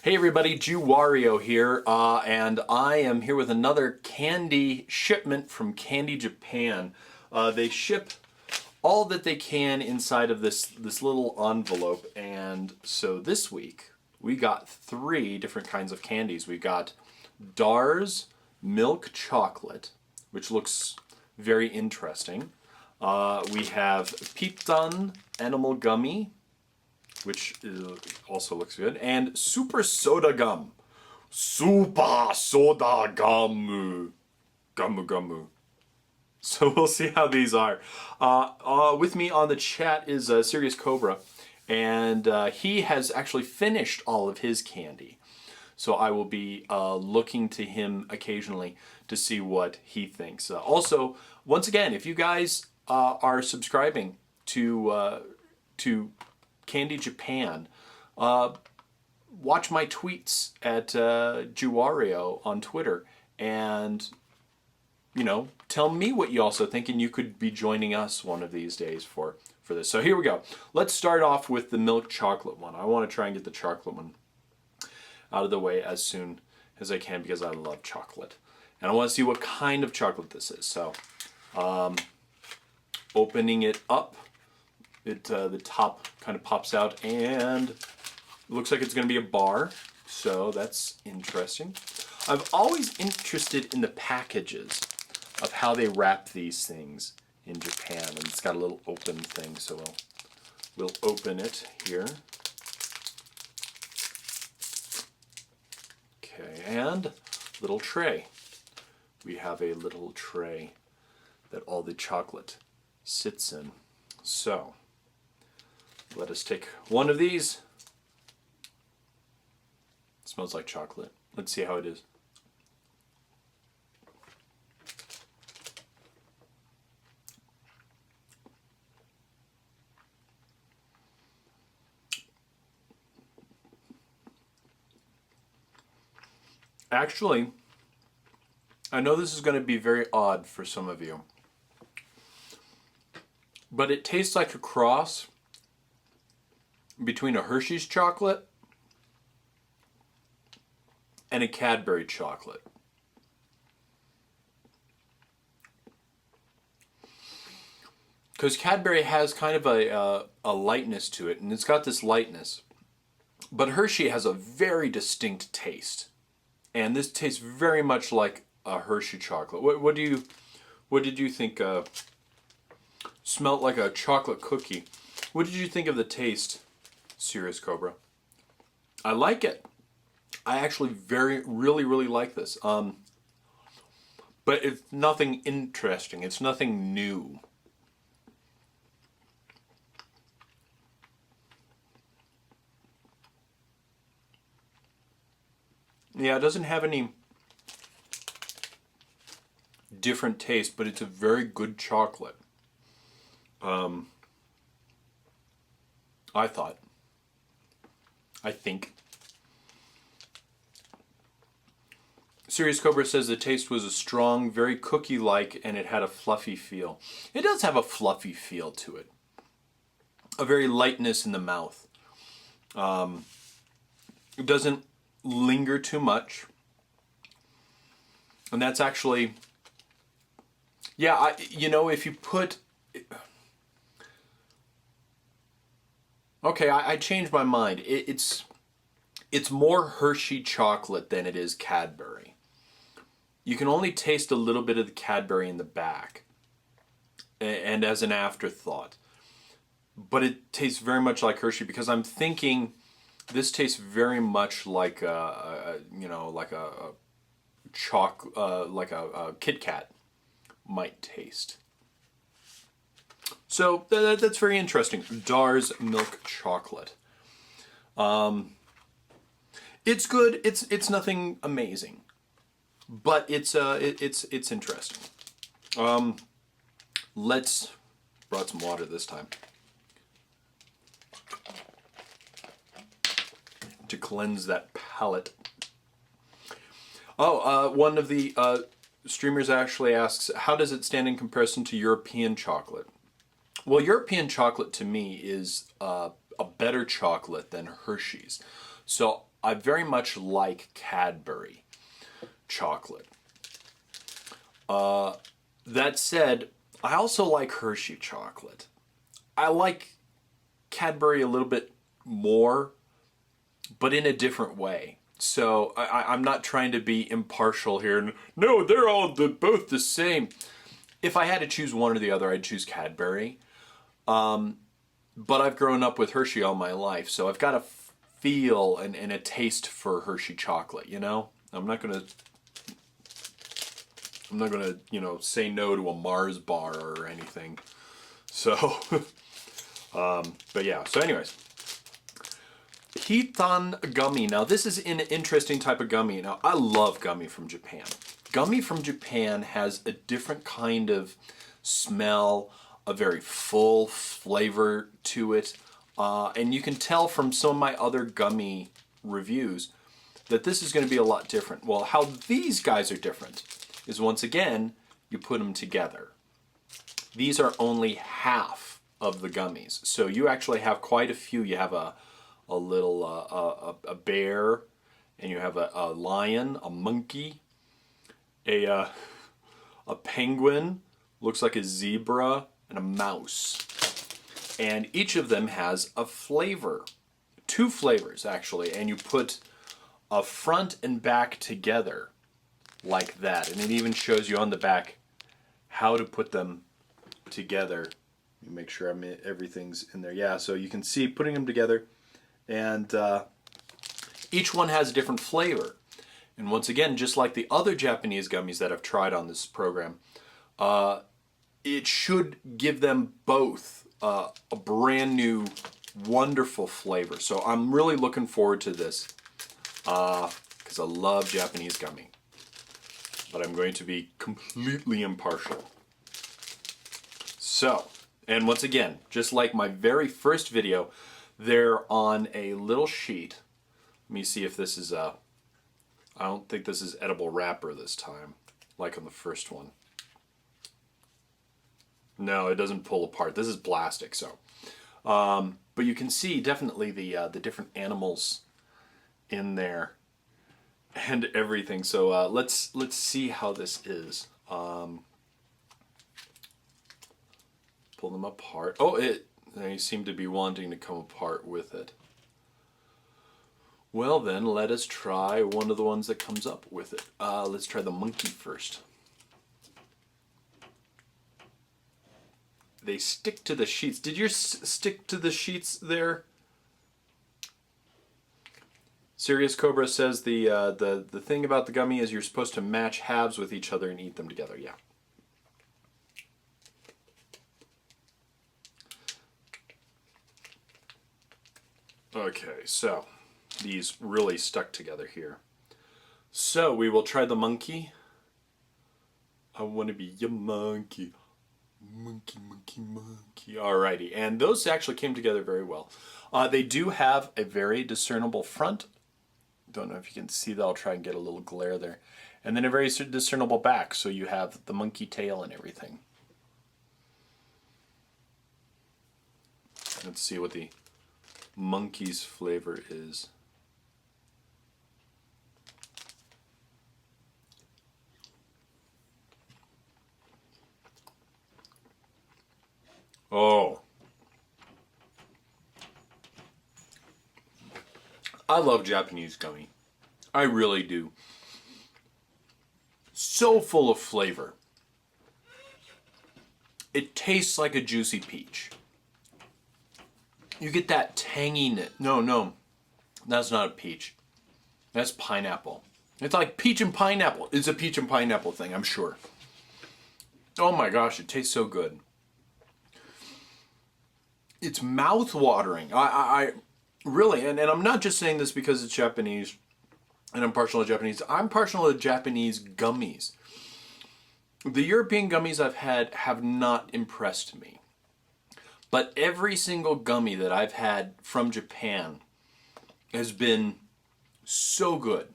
Hey everybody, JewWario here, and I am here with another candy shipment from Candy Japan. They ship all that they can inside of this little envelope, and so this week we got 3 different kinds of candies. We got Dar's milk chocolate, which looks very interesting. We have Pitan animal gummy, which also looks good, and Super Soda Gum. Super Soda Gum. Gumu. So we'll see how these are. With me on the chat is Serious Cobra, and he has actually finished all of his candy. So I will be looking to him occasionally to see what he thinks. Also, once again, if you guys are subscribing to Candy Japan, watch my tweets at JewWario on Twitter, and tell me what you also think, and you could be joining us one of these days for this. So here we go. Let's start off with the milk chocolate one. I want to try and get the chocolate one out of the way as soon as I can because I love chocolate, and I want to see what kind of chocolate this is. So opening it up, the top kind of pops out, and it looks like it's going to be a bar, so that's interesting. I'm always interested in the packages of how they wrap these things in Japan, and it's got a little open thing, so we'll open it here. Okay, and little tray. We have a little tray that all the chocolate sits in. So let us take one of these. It smells like chocolate. Let's see how it is. Actually, I know this is going to be very odd for some of you, but it tastes like a cross between a Hershey's chocolate and a Cadbury chocolate. Because Cadbury has kind of a lightness to it, and it's got this lightness. But Hershey has a very distinct taste. And this tastes very much like a Hershey chocolate. What did you think? Smelled like a chocolate cookie. What did you think of the taste, Serious Cobra? I like it. I actually really like this. But it's nothing interesting. It's nothing new. Yeah, it doesn't have any different taste, but it's a very good chocolate. I think. Serious Cobra says the taste was a strong, very cookie-like, and it had a fluffy feel. It does have a fluffy feel to it. A very lightness in the mouth. It doesn't linger too much. And that's actually, yeah, if you put, okay, I changed my mind. It's more Hershey chocolate than it is Cadbury. You can only taste a little bit of the Cadbury in the back, and as an afterthought. But it tastes very much like Hershey, because I'm thinking this tastes very much like a Kit Kat might taste. So that's very interesting. Dar's milk chocolate. It's good. It's nothing amazing, but it's interesting. Let's brought some water this time to cleanse that palate. Oh, one of the streamers actually asks, how does it stand in comparison to European chocolate? Well, European chocolate to me is a better chocolate than Hershey's. So I very much like Cadbury chocolate. That said, I also like Hershey chocolate. I like Cadbury a little bit more, but in a different way. So I'm not trying to be impartial here. No, they're all both the same. If I had to choose one or the other, I'd choose Cadbury. But I've grown up with Hershey all my life, so I've got a feel and a taste for Hershey chocolate, you know? I'm not gonna, you know, say no to a Mars bar or anything. So, but yeah, so anyways. Hitan gummy. Now this is an interesting type of gummy. Now I love gummy from Japan. Gummy from Japan has a different kind of smell, a very full flavor to it. And you can tell from some of my other gummy reviews that this is going to be a lot different. Well, how these guys are different is, once again, you put them together. These are only half of the gummies. So you actually have quite a few. You have a little a bear, and you have a lion, a monkey, a penguin, looks like a zebra, and a mouse. And each of them has a flavor, 2 flavors actually, and you put a front and back together like that. And it even shows you on the back how to put them together. Let me make sure everything's in there. Yeah, so you can see putting them together, and each one has a different flavor. And once again, just like the other Japanese gummies that I've tried on this program, it should give them both a brand new, wonderful flavor. So I'm really looking forward to this because I love Japanese gummy. But I'm going to be completely impartial. So, and once again, just like my very first video, they're on a little sheet. Let me see if this is I don't think this is edible wrapper this time, like on the first one. No, it doesn't pull apart. This is plastic, so. But you can see definitely the different animals in there and everything. So let's see how this is. Pull them apart. Oh, they seem to be wanting to come apart with it. Well then, let us try one of the ones that comes up with it. Let's try the monkey first. They stick to the sheets. Did yours stick to the sheets there? Serious Cobra says the thing about the gummy is you're supposed to match halves with each other and eat them together. Yeah. Okay, so these really stuck together here. So we will try the monkey. I want to be your monkey. Monkey, monkey, monkey. Alrighty, and those actually came together very well. They do have a very discernible front. Don't know if you can see that. I'll try and get a little glare there. And then a very discernible back, so you have the monkey tail and everything. Let's see what the monkey's flavor is. Oh. I love Japanese gummy. I really do. So full of flavor. It tastes like a juicy peach. You get that tanginess. No, that's not a peach. That's pineapple. It's like peach and pineapple. It's a peach and pineapple thing, I'm sure. Oh my gosh, it tastes so good. It's mouth-watering. I really, and I'm not just saying this because it's Japanese and I'm partial to Japanese. I'm partial to Japanese gummies. The European gummies I've had have not impressed me. But every single gummy that I've had from Japan has been so good.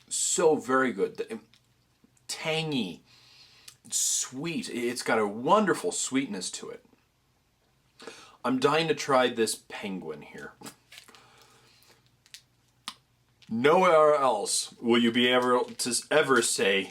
So very good. Tangy, sweet. It's got a wonderful sweetness to it. I'm dying to try this penguin here. Nowhere else will you be able to ever say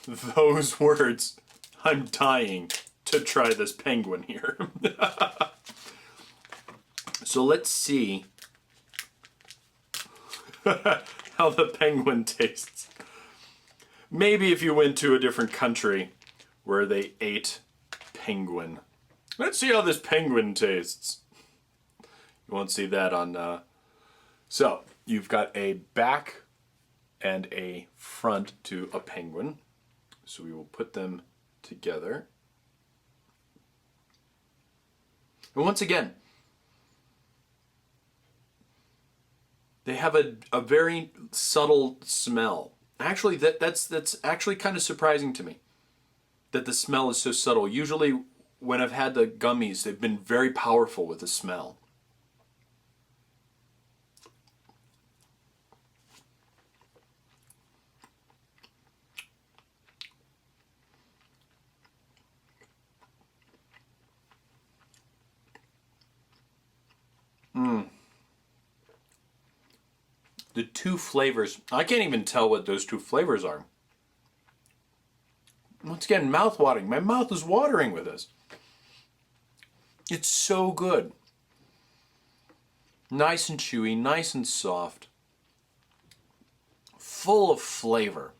those words. I'm dying to try this penguin here. So let's see how the penguin tastes. Maybe if you went to a different country where they ate penguin. Let's see how this penguin tastes. You won't see that on... So, you've got a back and a front to a penguin. So we will put them together. And once again, they have a very subtle smell. Actually, that's actually kind of surprising to me, that the smell is so subtle. Usually, when I've had the gummies, they've been very powerful with the smell. The two flavors, I can't even tell what those two flavors are. Once again, mouth-watering. My mouth is watering with this. It's so good. Nice and chewy, nice and soft. Full of flavor.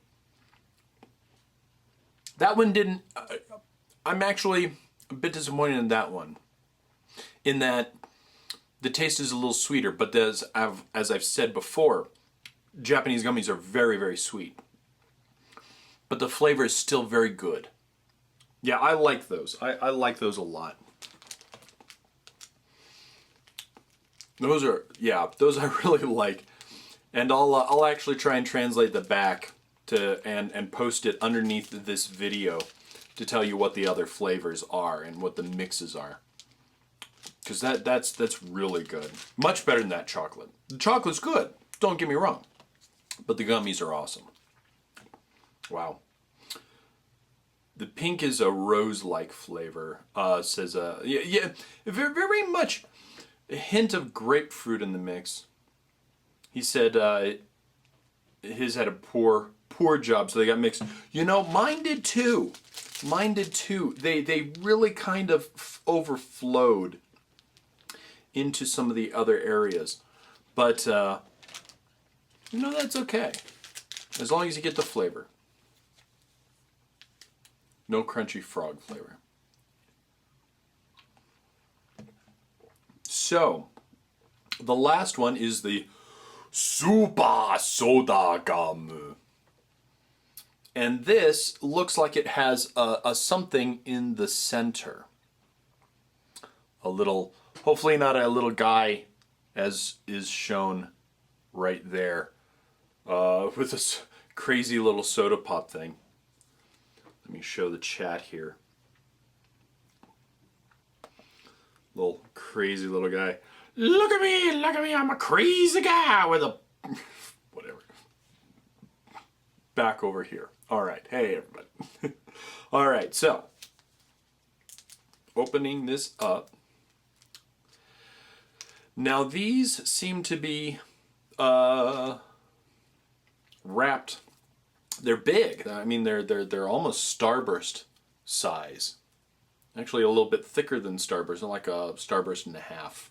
That one didn't... I'm actually a bit disappointed in that one. In that the taste is a little sweeter, but as I've said before, Japanese gummies are very, very sweet. But the flavor is still very good. Yeah, I like those. I like those a lot. Those are, yeah, those I really like. And I'll actually try and translate the back to and post it underneath this video to tell you what the other flavors are and what the mixes are. Because that's really good. Much better than that chocolate. The chocolate's good, don't get me wrong. But the gummies are awesome. Wow. The pink is a rose-like flavor. Says, yeah, very, very much a hint of grapefruit in the mix. He said his had a poor job, so they got mixed. You know, mine did too. Mine did too. They really kind of overflowed into some of the other areas. But, you know, that's okay. As long as you get the flavor. No crunchy frog flavor. So, the last one is the Super Soda Gum. And this looks like it has a something in the center. A little, hopefully not a little guy, as is shown right there, with this crazy little soda pop thing. Let me show the chat here. Little crazy little guy. Look at me, I'm a crazy guy with a... whatever. Back over here. Alright, hey everybody. Alright, so, opening this up. Now these seem to be wrapped. They're big. I mean, they're almost Starburst size. Actually, a little bit thicker than Starburst, like a Starburst and a half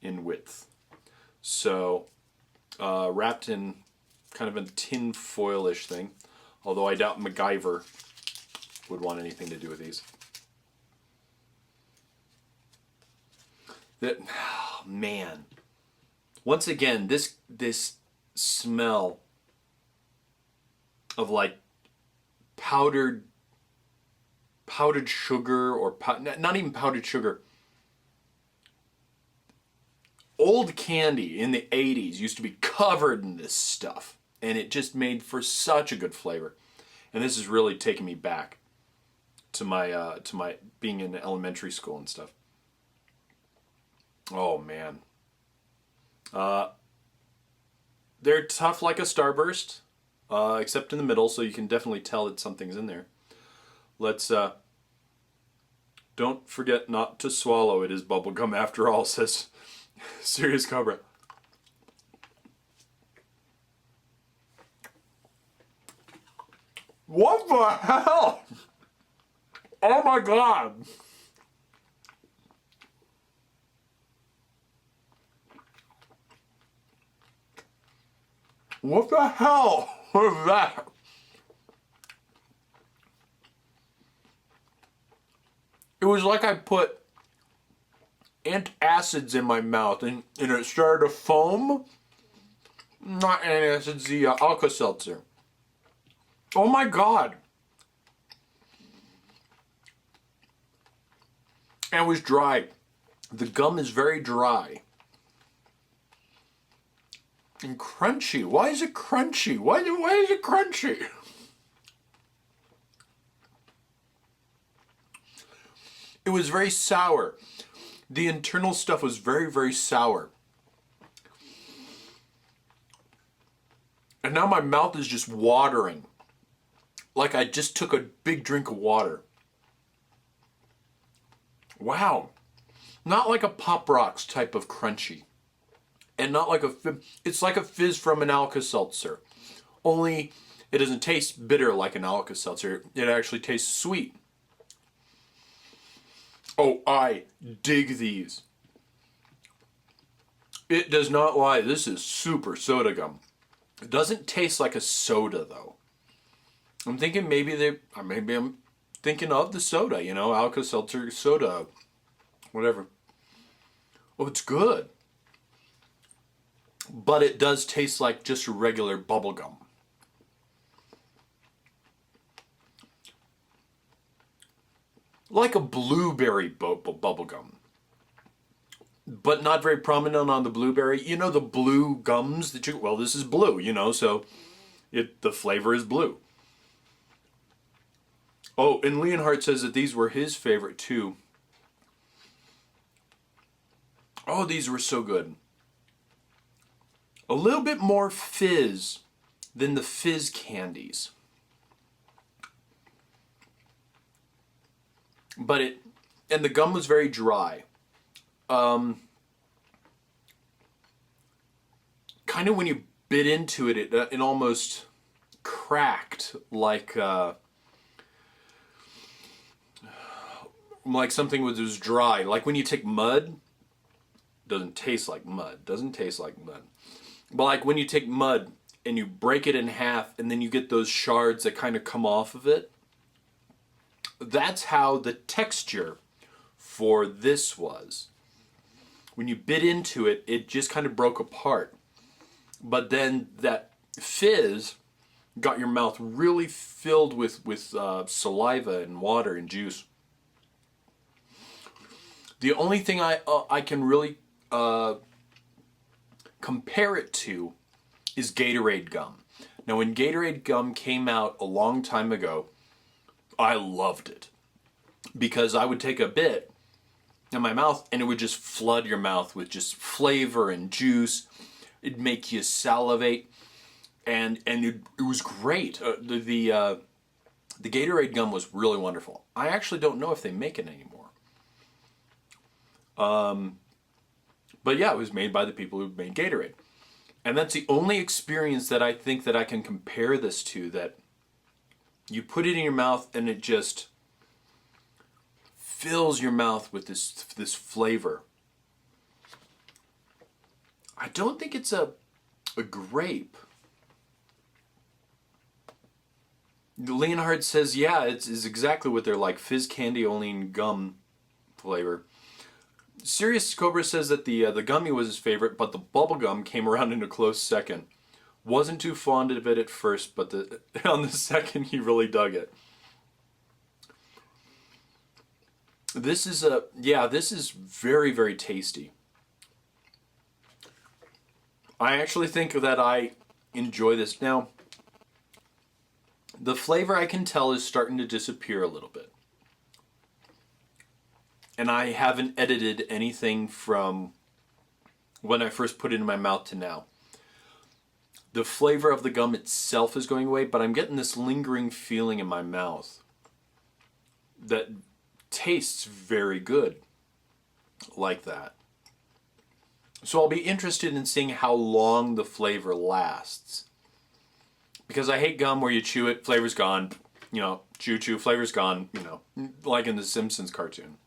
in width. So, wrapped in kind of a tin foil-ish thing. Although I doubt MacGyver would want anything to do with these. That, oh, man. Once again, this smell of like powdered sugar, or not even powdered sugar. Old candy in the 80s used to be covered in this stuff, and it just made for such a good flavor. And this is really taking me back to my being in elementary school and stuff. Oh man. They're tough like a Starburst. Except in the middle, so you can definitely tell that something's in there. Let's, don't forget not to swallow. It is bubblegum after all, says Serious Cobra. What the hell? Oh my God. What the hell was that? It was like I put antacids in my mouth and it started to foam. Not antacids, the Alka-Seltzer. Oh my God. And it was dry. The gum is very dry. And crunchy. Why is it crunchy? Why is it crunchy? It was very sour. The internal stuff was very, very sour. And now my mouth is just watering. Like I just took a big drink of water. Wow. Not like a Pop Rocks type of crunchy. And not like it's like a fizz from an Alka-Seltzer. Only it doesn't taste bitter like an Alka-Seltzer. It actually tastes sweet. Oh, I dig these. It does not lie. This is super soda gum. It doesn't taste like a soda though. I'm thinking maybe I'm thinking of the soda, you know, Alka-Seltzer soda, whatever. Oh, it's good. But it does taste like just regular bubble gum. Like a blueberry bubble gum. But not very prominent on the blueberry. You know the blue gums that well, this is blue, you know, so the flavor is blue. Oh, and Leonhardt says that these were his favorite too. Oh, these were so good. A little bit more fizz than the fizz candies. But and the gum was very dry. Kind of when you bit into it, it almost cracked like something was dry. Like when you take mud, doesn't taste like mud. Doesn't taste like mud. But like when you take mud and you break it in half and then you get those shards that kind of come off of it, that's how the texture for this was. When you bit into it, it just kind of broke apart. But then that fizz got your mouth really filled with saliva and water and juice. The only thing I can really compare it to is Gatorade gum. Now when Gatorade gum came out a long time ago, I loved it. Because I would take a bit in my mouth and it would just flood your mouth with just flavor and juice. It'd make you salivate. And it was great. The Gatorade gum was really wonderful. I actually don't know if they make it anymore. But yeah, it was made by the people who made Gatorade. And that's the only experience that I think that I can compare this to, that you put it in your mouth and it just fills your mouth with this flavor. I don't think it's a grape. Leonhard says, yeah, it's exactly what they're like. Fizz candy only in gum flavor. Sirius Cobra says that the gummy was his favorite, but the bubble gum came around in a close second. Wasn't too fond of it at first, but on the second he really dug it. This is this is very, very tasty. I actually think that I enjoy this. Now, the flavor I can tell is starting to disappear a little bit. And I haven't edited anything from when I first put it in my mouth to now. The flavor of the gum itself is going away, but I'm getting this lingering feeling in my mouth that tastes very good like that. So I'll be interested in seeing how long the flavor lasts. Because I hate gum where you chew it, flavor's gone, you know, chew chew, flavor's gone, you know, like in the Simpsons cartoon.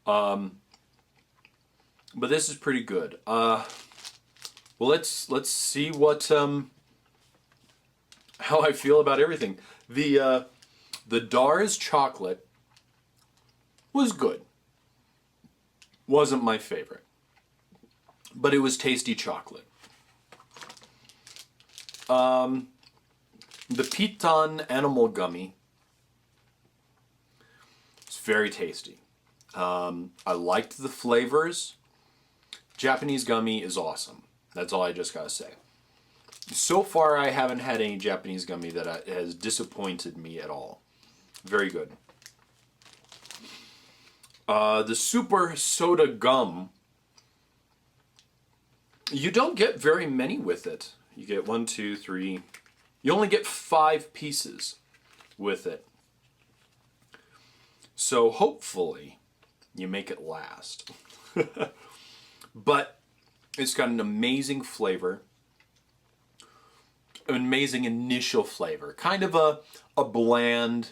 But this is pretty good. Well, let's see what how I feel about everything. The Dars chocolate was good. Wasn't my favorite, but it was tasty chocolate. The Piton animal gummy, it's very tasty. I liked the flavors. Japanese gummy is awesome. That's all I just gotta say. So far, I haven't had any Japanese gummy that has disappointed me at all. Very good. The super soda gum, you don't get very many with it. You get 1, 2, 3. You only get 5 pieces with it. So hopefully you make it last. But it's got an amazing flavor. An amazing initial flavor. Kind of a bland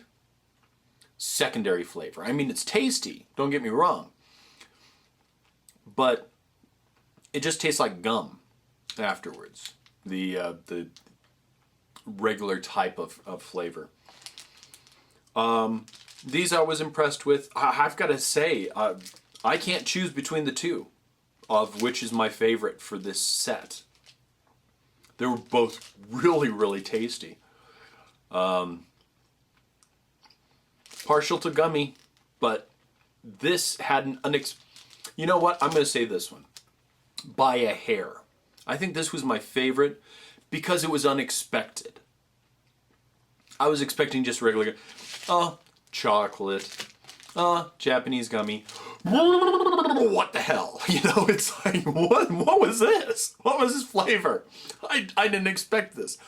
secondary flavor. I mean, it's tasty, don't get me wrong. But it just tastes like gum afterwards. The regular type of flavor. These I was impressed with. I've got to say, I can't choose between the two of which is my favorite for this set. They were both really, really tasty. Partial to gummy, but this had an you know what? I'm going to say this one. By a hair. I think this was my favorite because it was unexpected. I was expecting just regular, chocolate, Japanese gummy. What the hell? You know, it's like, what was this? What was this flavor? I didn't expect this.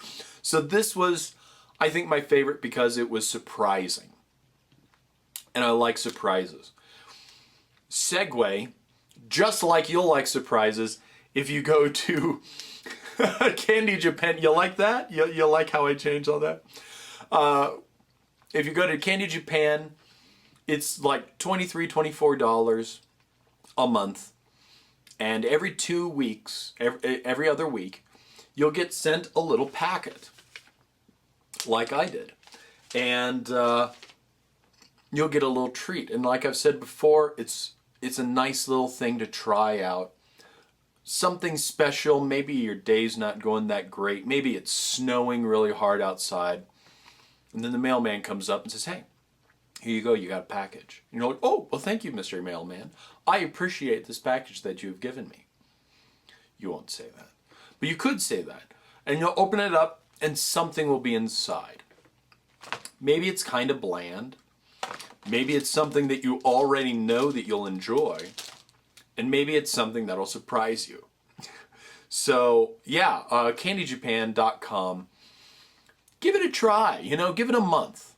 So this was, I think, my favorite because it was surprising. And I like surprises. Segue, just like you'll like surprises, if you go to Candy Japan, you like that? You like how I changed all that? If you go to Candy Japan, it's like $23, $24 a month. And every 2 weeks, every other week, you'll get sent a little packet. Like I did. And you'll get a little treat. And like I've said before, it's a nice little thing to try out. Something special. Maybe your day's not going that great. Maybe it's snowing really hard outside. And then the mailman comes up and says, hey, here you go, you got a package. And you're like, oh, well, thank you, Mr. Mailman. I appreciate this package that you've given me. You won't say that. But you could say that. And you'll open it up and something will be inside. Maybe it's kind of bland. Maybe it's something that you already know that you'll enjoy. And maybe it's something that'll surprise you. So, yeah, candyjapan.com. Give it a try, you know, give it a month.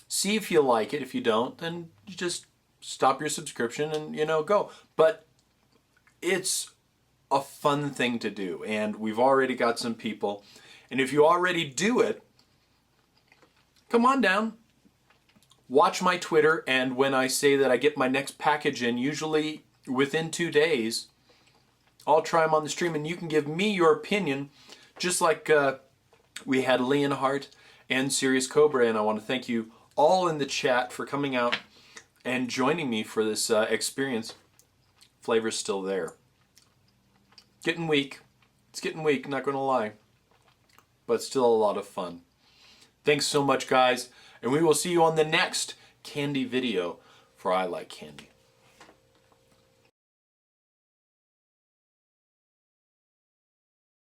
See if you like it. If you don't, then you just stop your subscription and, you know, go. But it's a fun thing to do. And we've already got some people. And if you already do it, come on down. Watch my Twitter, and when I say that I get my next package in, usually within 2 days, I'll try them on the stream, and you can give me your opinion, just like we had Leonhardt and Serious Cobra, and I want to thank you all in the chat for coming out and joining me for this experience. Flavor's still there. Getting weak. It's getting weak, not going to lie. But still a lot of fun. Thanks so much, guys. And we will see you on the next candy video, for I like candy.